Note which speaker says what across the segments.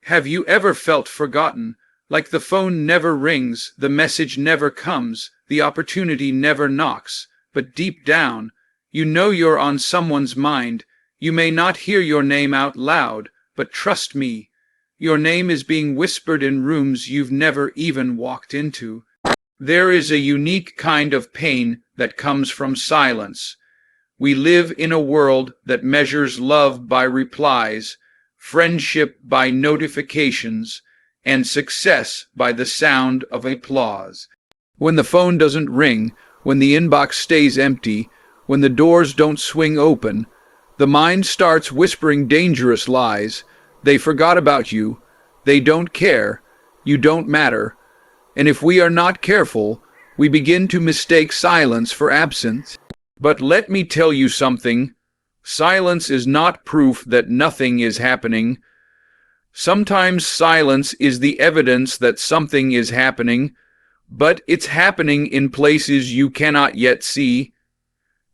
Speaker 1: Have you ever felt forgotten, like the phone never rings, the message never comes, the opportunity never knocks, but deep down, you know you're on someone's mind? You may not hear your name out loud, but trust me, your name is being whispered in rooms you've never even walked into. There is a unique kind of pain that comes from silence. We live in a world that measures love by replies, friendship by notifications, and success by the sound of applause. When the phone doesn't ring, when the inbox stays empty, when the doors don't swing open, the mind starts whispering dangerous lies. They forgot about you. They don't care. You don't matter. And if we are not careful, we begin to mistake silence for absence. But let me tell you something. Silence is not proof that nothing is happening. Sometimes silence is the evidence that something is happening, but it's happening in places you cannot yet see.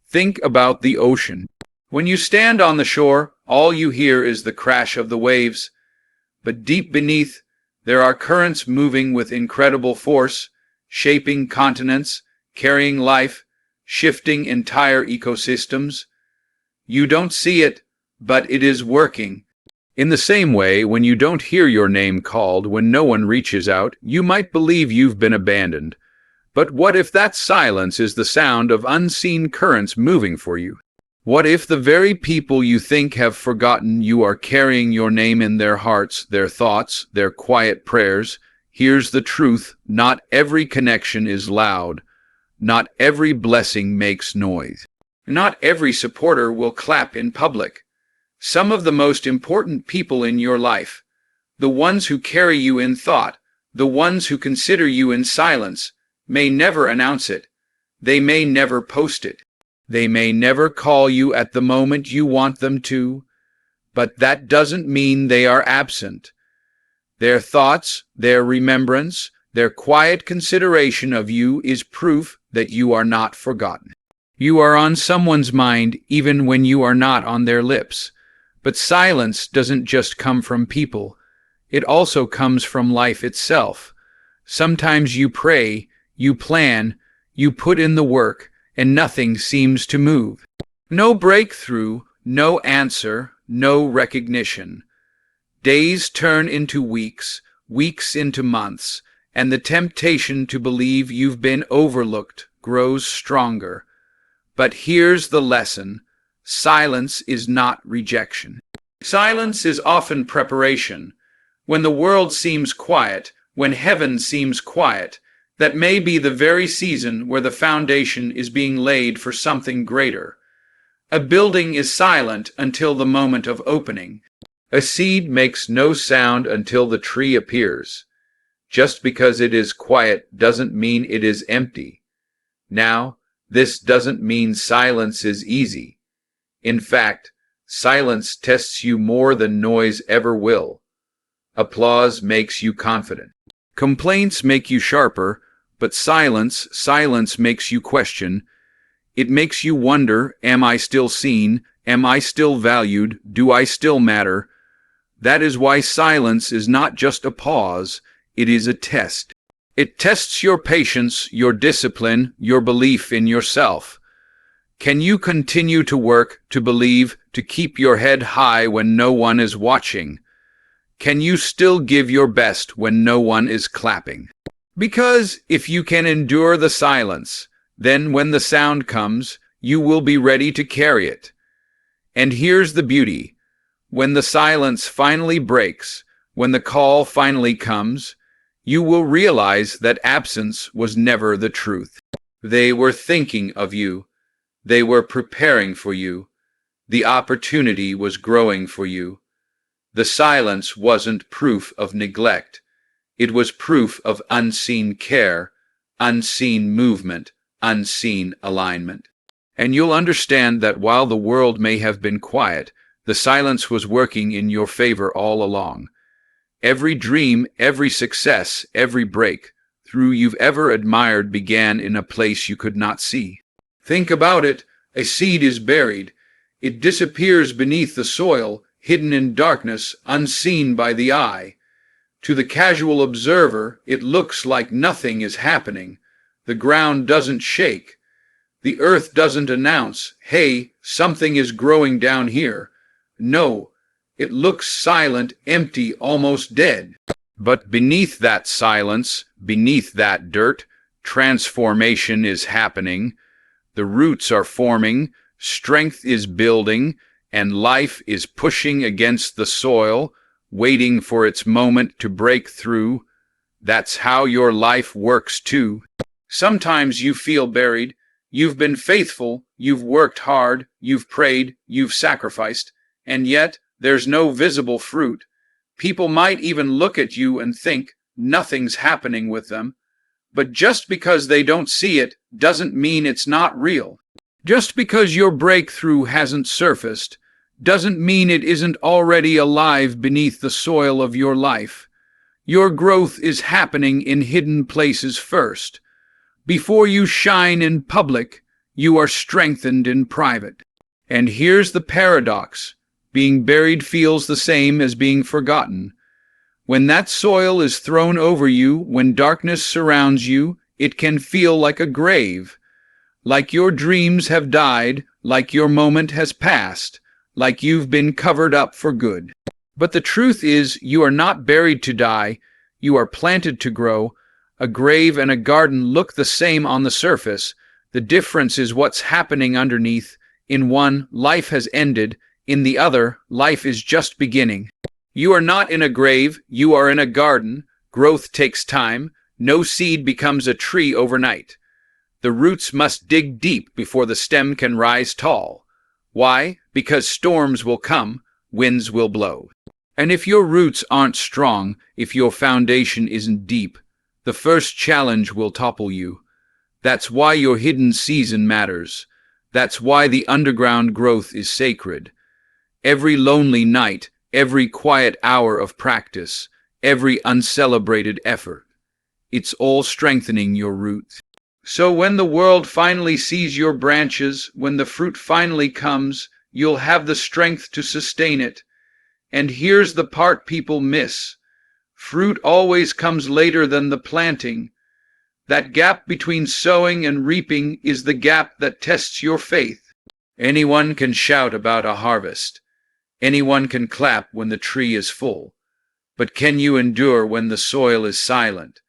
Speaker 1: Think about the ocean. When you stand on the shore, all you hear is the crash of the waves. But deep beneath, there are currents moving with incredible force, shaping continents, carrying life, shifting entire ecosystems. You don't see it, but it is working. In the same way, when you don't hear your name called, when no one reaches out, you might believe you've been abandoned. But what if that silence is the sound of unseen currents moving for you? What if the very people you think have forgotten you are carrying your name in their hearts, their thoughts, their quiet prayers? Here's the truth: not every connection is loud. Not every blessing makes noise. Not every supporter will clap in public. Some of the most important people in your life, the ones who carry you in thought, the ones who consider you in silence, may never announce it. They may never post it. They may never call you at the moment you want them to, but that doesn't mean they are absent. Their thoughts, their remembrance, their quiet consideration of you is proof that you are not forgotten. You are on someone's mind even when you are not on their lips. But silence doesn't just come from people. It also comes from life itself. Sometimes you pray, you plan, you put in the work, and nothing seems to move. No breakthrough, no answer, no recognition. Days turn into weeks, weeks into months, and the temptation to believe you've been overlooked grows stronger. But here's the lesson: silence is not rejection. Silence is often preparation. When the world seems quiet, when heaven seems quiet, that may be the very season where the foundation is being laid for something greater. A building is silent until the moment of opening. A seed makes no sound until the tree appears. Just because it is quiet doesn't mean it is empty. Now, this doesn't mean silence is easy. In fact, silence tests you more than noise ever will. Applause makes you confident. Complaints make you sharper, but silence makes you question. It makes you wonder, am I still seen? Am I still valued? Do I still matter? That is why silence is not just a pause, it is a test. It tests your patience, your discipline, your belief in yourself. Can you continue to work, to believe, to keep your head high when no one is watching? Can you still give your best when no one is clapping? Because if you can endure the silence, then when the sound comes, you will be ready to carry it. And here's the beauty: when the silence finally breaks, when the call finally comes, you will realize that absence was never the truth. They were thinking of you. They were preparing for you. The opportunity was growing for you. The silence wasn't proof of neglect. It was proof of unseen care, unseen movement, unseen alignment. And you'll understand that while the world may have been quiet, the silence was working in your favor all along. Every dream, every success, every breakthrough you've ever admired began in a place you could not see. Think about it. A seed is buried. It disappears beneath the soil, hidden in darkness, unseen by the eye. To the casual observer, it looks like nothing is happening. The ground doesn't shake. The earth doesn't announce, "Hey, something is growing down here." No, it looks silent, empty, almost dead. But beneath that silence, beneath that dirt, transformation is happening. The roots are forming, strength is building, and life is pushing against the soil, waiting for its moment to break through. That's how your life works too. Sometimes you feel buried. You've been faithful, you've worked hard, you've prayed, you've sacrificed, and yet there's no visible fruit. People might even look at you and think nothing's happening with them. But just because they don't see it doesn't mean it's not real. Just because your breakthrough hasn't surfaced doesn't mean it isn't already alive beneath the soil of your life. Your growth is happening in hidden places first. Before you shine in public, you are strengthened in private. And here's the paradox. Being buried feels the same as being forgotten. When that soil is thrown over you, when darkness surrounds you, it can feel like a grave. Like your dreams have died, like your moment has passed, like you've been covered up for good. But the truth is, you are not buried to die, you are planted to grow. A grave and a garden look the same on the surface. The difference is what's happening underneath. In one, life has ended. In the other, life is just beginning. You are not in a grave, you are in a garden. Growth takes time. No seed becomes a tree overnight. The roots must dig deep before the stem can rise tall. Why? Because storms will come, winds will blow. And if your roots aren't strong, if your foundation isn't deep, the first challenge will topple you. That's why your hidden season matters. That's why the underground growth is sacred. Every lonely night, every quiet hour of practice, every uncelebrated effort, it's all strengthening your roots. So when the world finally sees your branches, when the fruit finally comes, you'll have the strength to sustain it. And here's the part people miss. Fruit always comes later than the planting. That gap between sowing and reaping is the gap that tests your faith. Anyone can shout about a harvest. Anyone can clap when the tree is full. But can you endure when the soil is silent?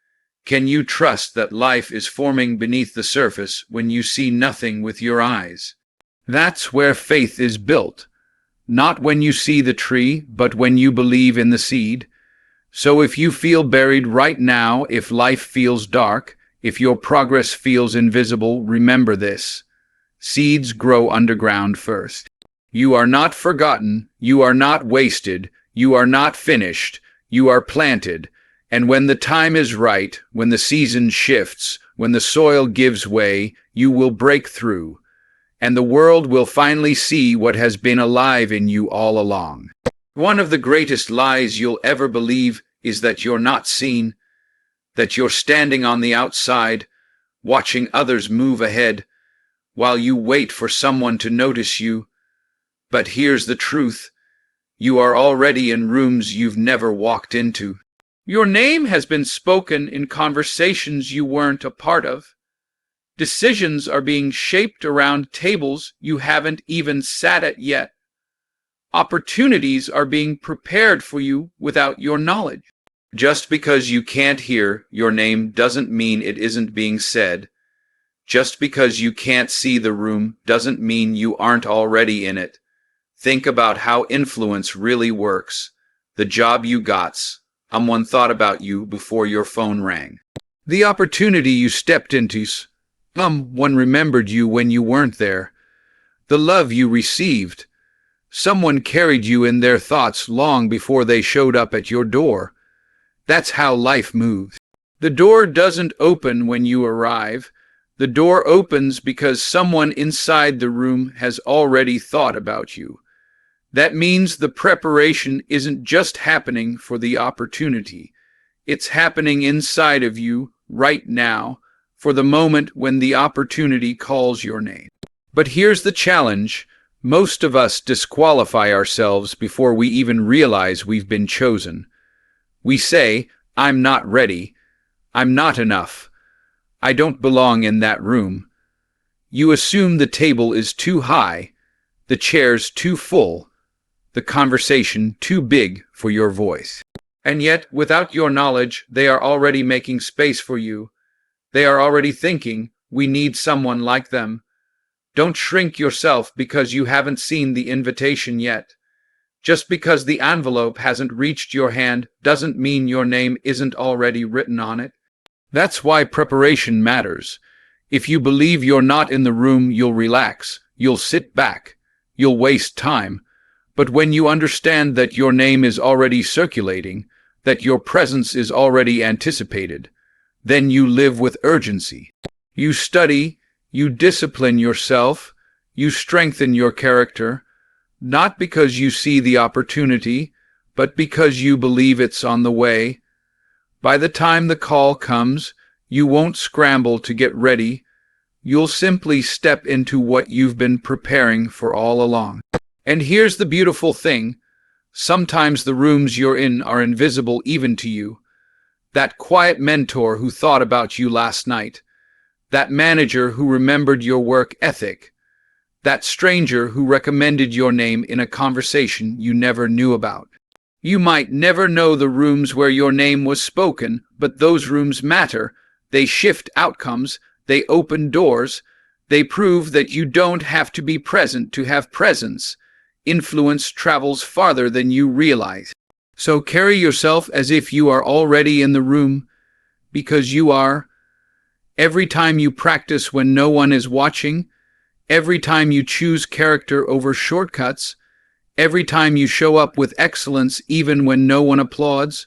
Speaker 1: Can you trust that life is forming beneath the surface when you see nothing with your eyes? That's where faith is built. Not when you see the tree, but when you believe in the seed. So if you feel buried right now, if life feels dark, if your progress feels invisible, remember this. Seeds grow underground first. You are not forgotten, you are not wasted, you are not finished, you are planted. And when the time is right, when the season shifts, when the soil gives way, you will break through. And the world will finally see what has been alive in you all along. One of the greatest lies you'll ever believe is that you're not seen, that you're standing on the outside, watching others move ahead, while you wait for someone to notice you. But here's the truth. You are already in rooms you've never walked into. Your name has been spoken in conversations you weren't a part of. Decisions are being shaped around tables you haven't even sat at yet. Opportunities are being prepared for you without your knowledge. Just because you can't hear your name doesn't mean it isn't being said. Just because you can't see the room doesn't mean you aren't already in it. Think about how influence really works. The job you got. Someone thought about you before your phone rang. The opportunity you stepped into. Someone remembered you when you weren't there. The love you received. Someone carried you in their thoughts long before they showed up at your door. That's how life moves. The door doesn't open when you arrive. The door opens because someone inside the room has already thought about you. That means the preparation isn't just happening for the opportunity. It's happening inside of you right now for the moment when the opportunity calls your name. But here's the challenge. Most of us disqualify ourselves before we even realize we've been chosen. We say, I'm not ready. I'm not enough. I don't belong in that room. You assume the table is too high, the chairs too full, the conversation too big for your voice. And yet, without your knowledge, they are already making space for you. They are already thinking, we need someone like them. Don't shrink yourself because you haven't seen the invitation yet. Just because the envelope hasn't reached your hand doesn't mean your name isn't already written on it. That's why preparation matters. If you believe you're not in the room, you'll relax, you'll sit back, you'll waste time. But when you understand that your name is already circulating, that your presence is already anticipated, then you live with urgency. You study, you discipline yourself, you strengthen your character, not because you see the opportunity, but because you believe it's on the way. By the time the call comes, you won't scramble to get ready. You'll simply step into what you've been preparing for all along. And here's the beautiful thing. Sometimes the rooms you're in are invisible even to you. That quiet mentor who thought about you last night. That manager who remembered your work ethic. That stranger who recommended your name in a conversation you never knew about. You might never know the rooms where your name was spoken, but those rooms matter. They shift outcomes. They open doors. They prove that you don't have to be present to have presence. Influence travels farther than you realize. So carry yourself as if you are already in the room, because you are. Every time you practice when no one is watching, every time you choose character over shortcuts, every time you show up with excellence even when no one applauds,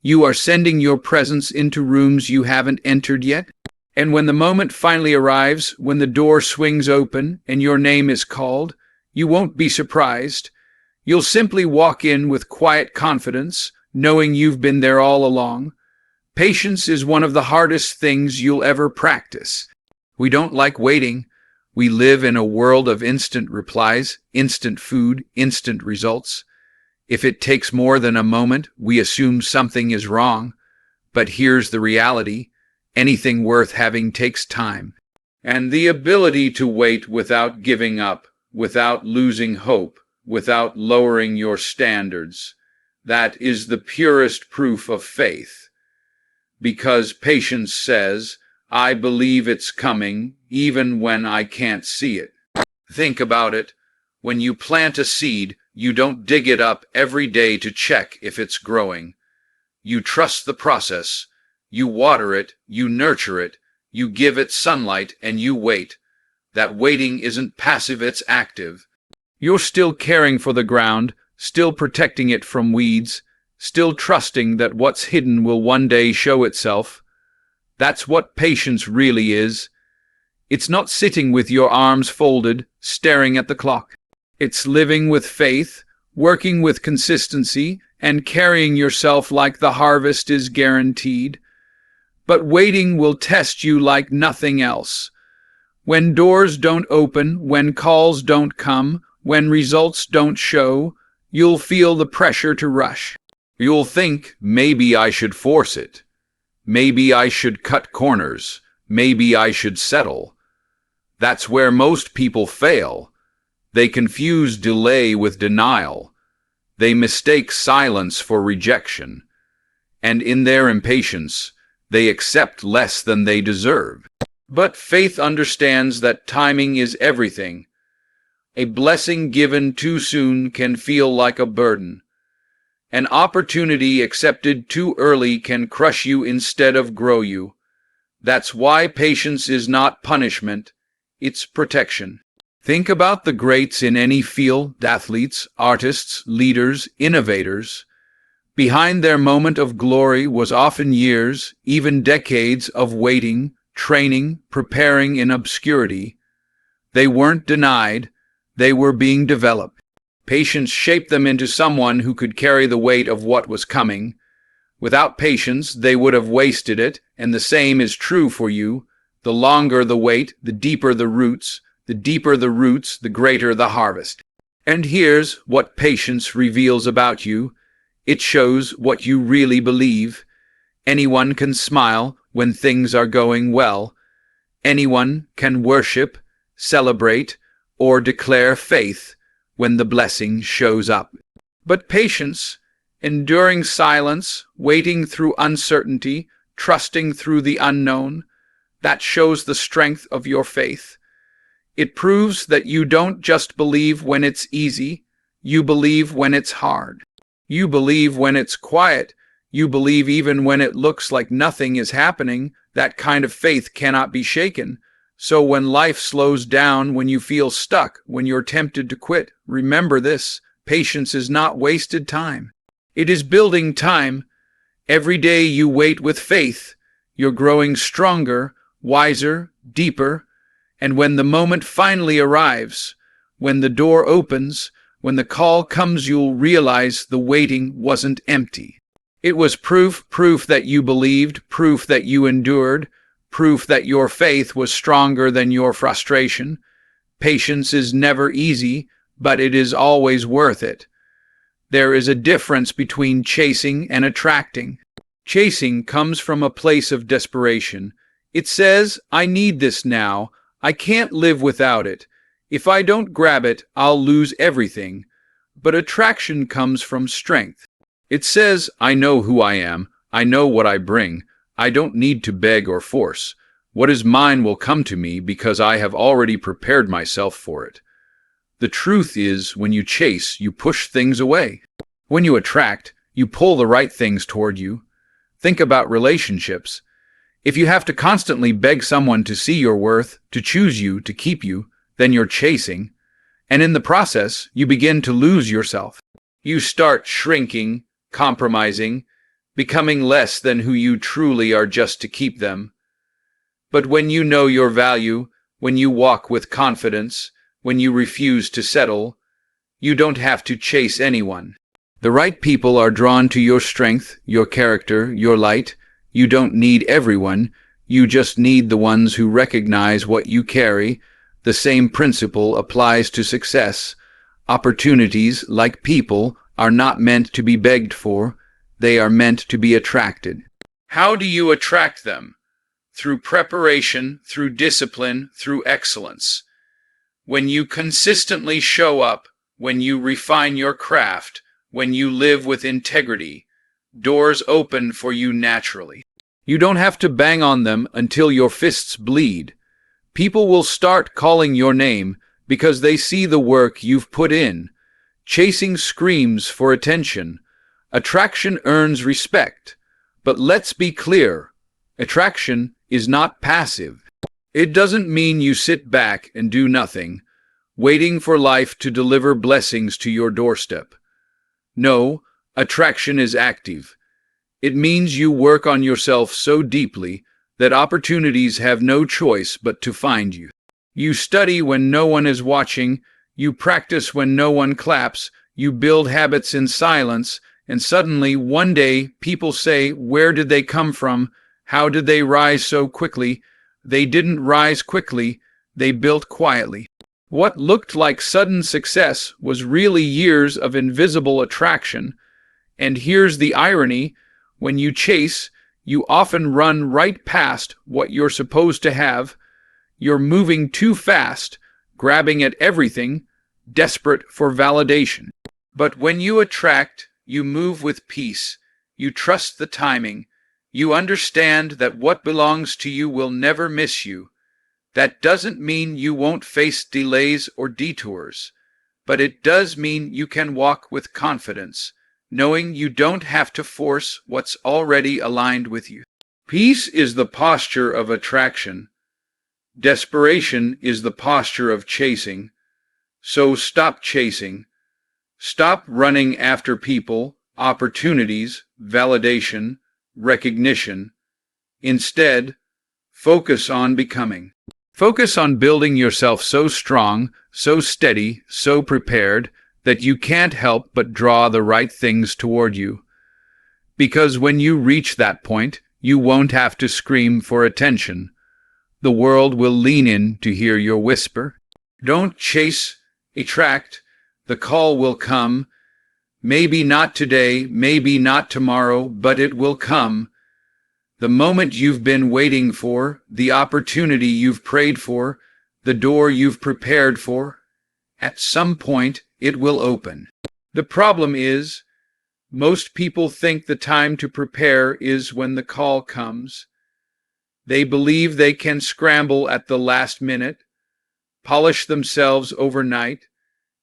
Speaker 1: you are sending your presence into rooms you haven't entered yet. And when the moment finally arrives, when the door swings open and your name is called, you won't be surprised. You'll simply walk in with quiet confidence, knowing you've been there all along. Patience is one of the hardest things you'll ever practice. We don't like waiting. We live in a world of instant replies, instant food, instant results. If it takes more than a moment, we assume something is wrong. But here's the reality. Anything worth having takes time. And the ability to wait without giving up, without losing hope, without lowering your standards, that is the purest proof of faith. Because patience says, I believe it's coming, even when I can't see it. Think about it. When you plant a seed, you don't dig it up every day to check if it's growing. You trust the process. You water it, you nurture it, you give it sunlight, and you wait. That waiting isn't passive, it's active. You're still caring for the ground, still protecting it from weeds, still trusting that what's hidden will one day show itself. That's what patience really is. It's not sitting with your arms folded, staring at the clock. It's living with faith, working with consistency, and carrying yourself like the harvest is guaranteed. But waiting will test you like nothing else. When doors don't open, when calls don't come, when results don't show, you'll feel the pressure to rush. You'll think, maybe I should force it. Maybe I should cut corners. Maybe I should settle. That's where most people fail. They confuse delay with denial. They mistake silence for rejection. And in their impatience, they accept less than they deserve. But faith understands that timing is everything. A blessing given too soon can feel like a burden. An opportunity accepted too early can crush you instead of grow you. That's why patience is not punishment, it's protection. Think about the greats in any field, athletes, artists, leaders, innovators. Behind their moment of glory was often years, even decades of waiting, training, preparing in obscurity. They weren't denied, they were being developed. Patience shaped them into someone who could carry the weight of what was coming. Without patience, they would have wasted it, and the same is true for you. The longer the wait, the deeper the roots. The deeper the roots, the greater the harvest. And here's what patience reveals about you. It shows what you really believe. Anyone can smile when things are going well. Anyone can worship, celebrate, or declare faith when the blessing shows up. But patience, enduring silence, waiting through uncertainty, trusting through the unknown, that shows the strength of your faith. It proves that you don't just believe when it's easy, you believe when it's hard. You believe when it's quiet. You believe even when it looks like nothing is happening. That kind of faith cannot be shaken. So when life slows down, when you feel stuck, when you're tempted to quit, remember this: patience is not wasted time. It is building time. Every day you wait with faith, you're growing stronger, wiser, deeper, and when the moment finally arrives, when the door opens, when the call comes, you'll realize the waiting wasn't empty. It was proof that you believed, proof that you endured, proof that your faith was stronger than your frustration. Patience is never easy, but it is always worth it. There is a difference between chasing and attracting. Chasing comes from a place of desperation. It says, I need this now. I can't live without it. If I don't grab it, I'll lose everything. But attraction comes from strength. It says, I know who I am. I know what I bring. I don't need to beg or force. What is mine will come to me because I have already prepared myself for it. The truth is, when you chase, you push things away. When you attract, you pull the right things toward you. Think about relationships. If you have to constantly beg someone to see your worth, to choose you, to keep you, then you're chasing. And in the process, you begin to lose yourself. You start shrinking, compromising, becoming less than who you truly are just to keep them. But when you know your value, when you walk with confidence, when you refuse to settle, you don't have to chase anyone. The right people are drawn to your strength, your character, your light. You don't need everyone. You just need the ones who recognize what you carry. The same principle applies to success. Opportunities, like people, are not meant to be begged for. They are meant to be attracted. How do you attract them? Through preparation, through discipline, through excellence. When you consistently show up, when you refine your craft, when you live with integrity, doors open for you naturally. You don't have to bang on them until your fists bleed. People will start calling your name because they see the work you've put in. Chasing screams for attention. Attraction earns respect. But let's be clear, attraction is not passive. It doesn't mean you sit back and do nothing, waiting for life to deliver blessings to your doorstep. No, attraction is active. It means you work on yourself so deeply that opportunities have no choice but to find you. You study when no one is watching, you practice when no one claps, you build habits in silence, and suddenly one day people say, where did they come from? How did they rise so quickly? They didn't rise quickly, they built quietly. What looked like sudden success was really years of invisible attraction. And here's the irony: when you chase, you often run right past what you're supposed to have. You're moving too fast, grabbing at everything, desperate for validation. But when you attract, you move with peace. You trust the timing. You understand that what belongs to you will never miss you. That doesn't mean you won't face delays or detours, but it does mean you can walk with confidence, knowing you don't have to force what's already aligned with you. Peace is the posture of attraction. Desperation is the posture of chasing. So stop chasing. Stop running after people, opportunities, validation, recognition. Instead, focus on becoming. Focus on building yourself so strong, so steady, so prepared that you can't help but draw the right things toward you. Because when you reach that point, you won't have to scream for attention. The world will lean in to hear your whisper. Don't chase, attract. The call will come. Maybe not today, maybe not tomorrow, but it will come. The moment you've been waiting for, the opportunity you've prayed for, the door you've prepared for, at some point it will open. The problem is, most people think the time to prepare is when the call comes. They believe they can scramble at the last minute, polish themselves overnight,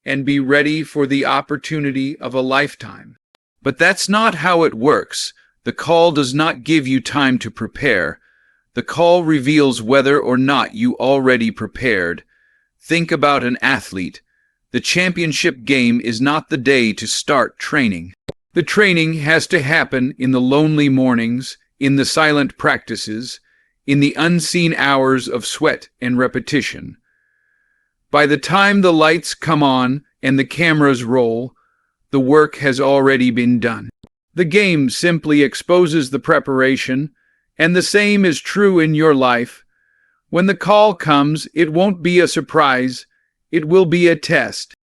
Speaker 1: and be ready for the opportunity of a lifetime. But that's not how it works. The call does not give you time to prepare. The call reveals whether or not you already prepared. Think about an athlete. The championship game is not the day to start training. The training has to happen in the lonely mornings, in the silent practices, in the unseen hours of sweat and repetition. By the time the lights come on and the cameras roll, the work has already been done. The game simply exposes the preparation, and the same is true in your life. When the call comes, it won't be a surprise. It will be a test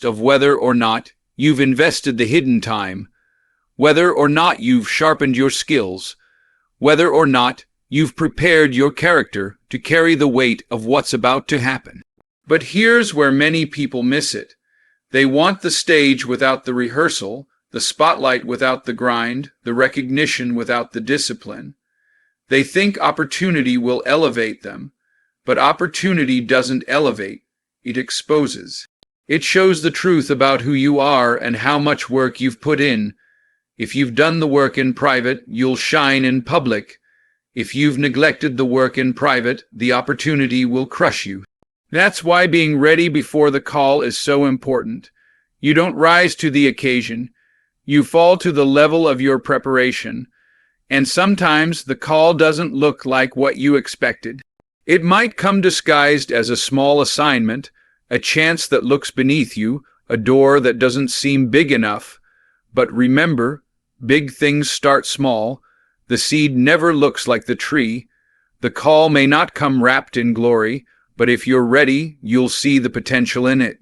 Speaker 1: of whether or not you've invested the hidden time, whether or not you've sharpened your skills, whether or not you've prepared your character to carry the weight of what's about to happen. But here's where many people miss it. They want the stage without the rehearsal, the spotlight without the grind, the recognition without the discipline. They think opportunity will elevate them, but opportunity doesn't elevate, it exposes. It shows the truth about who you are and how much work you've put in. If you've done the work in private, you'll shine in public. If you've neglected the work in private, the opportunity will crush you. That's why being ready before the call is so important. You don't rise to the occasion. You fall to the level of your preparation. And sometimes the call doesn't look like what you expected. It might come disguised as a small assignment, a chance that looks beneath you, a door that doesn't seem big enough. But remember, big things start small. The seed never looks like the tree. The call may not come wrapped in glory, but if you're ready, you'll see the potential in it.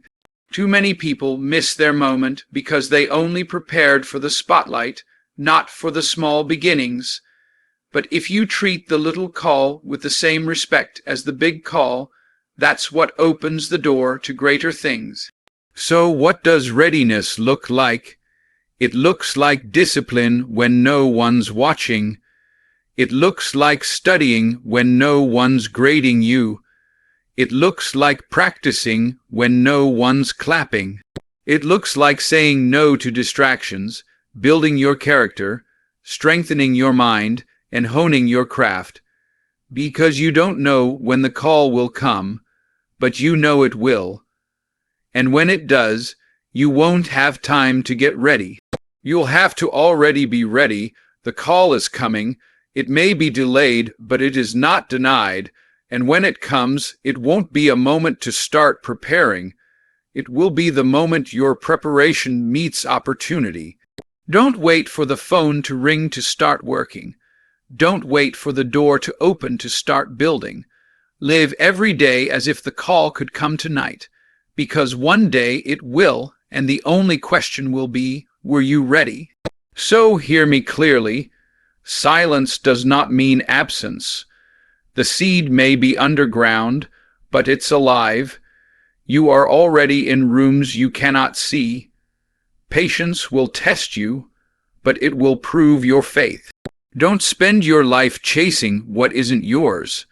Speaker 1: Too many people miss their moment because they only prepared for the spotlight, not for the small beginnings. But if you treat the little call with the same respect as the big call, that's what opens the door to greater things. So what does readiness look like? It looks like discipline when no one's watching. It looks like studying when no one's grading you. It looks like practicing when no one's clapping. It looks like saying no to distractions, building your character, strengthening your mind, and honing your craft. Because you don't know when the call will come, but you know it will. And when it does, you won't have time to get ready. You'll have to already be ready. The call is coming. It may be delayed, but it is not denied. And when it comes, it won't be a moment to start preparing. It will be the moment your preparation meets opportunity. Don't wait for the phone to ring to start working. Don't wait for the door to open to start building. Live every day as if the call could come tonight, because one day it will, and the only question will be, were you ready? So hear me clearly. Silence does not mean absence. The seed may be underground, but it's alive. You are already in rooms you cannot see. Patience will test you, but it will prove your faith. Don't spend your life chasing what isn't yours.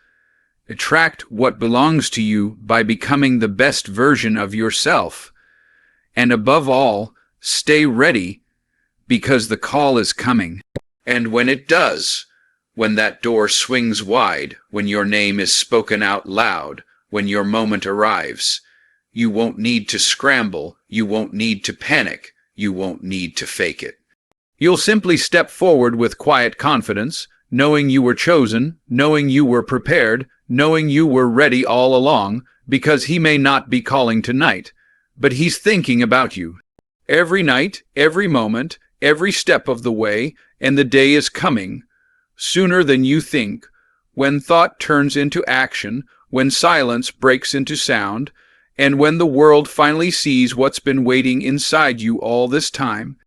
Speaker 1: Attract what belongs to you by becoming the best version of yourself. And above all, stay ready, because the call is coming. And when it does, when that door swings wide, when your name is spoken out loud, when your moment arrives, you won't need to scramble, you won't need to panic, you won't need to fake it. You'll simply step forward with quiet confidence, knowing you were chosen, knowing you were prepared, knowing you were ready all along, because he may not be calling tonight, but he's thinking about you. Every night, every moment, every step of the way, and the day is coming, sooner than you think, when thought turns into action, when silence breaks into sound, And when the world finally sees what's been waiting inside you all this time,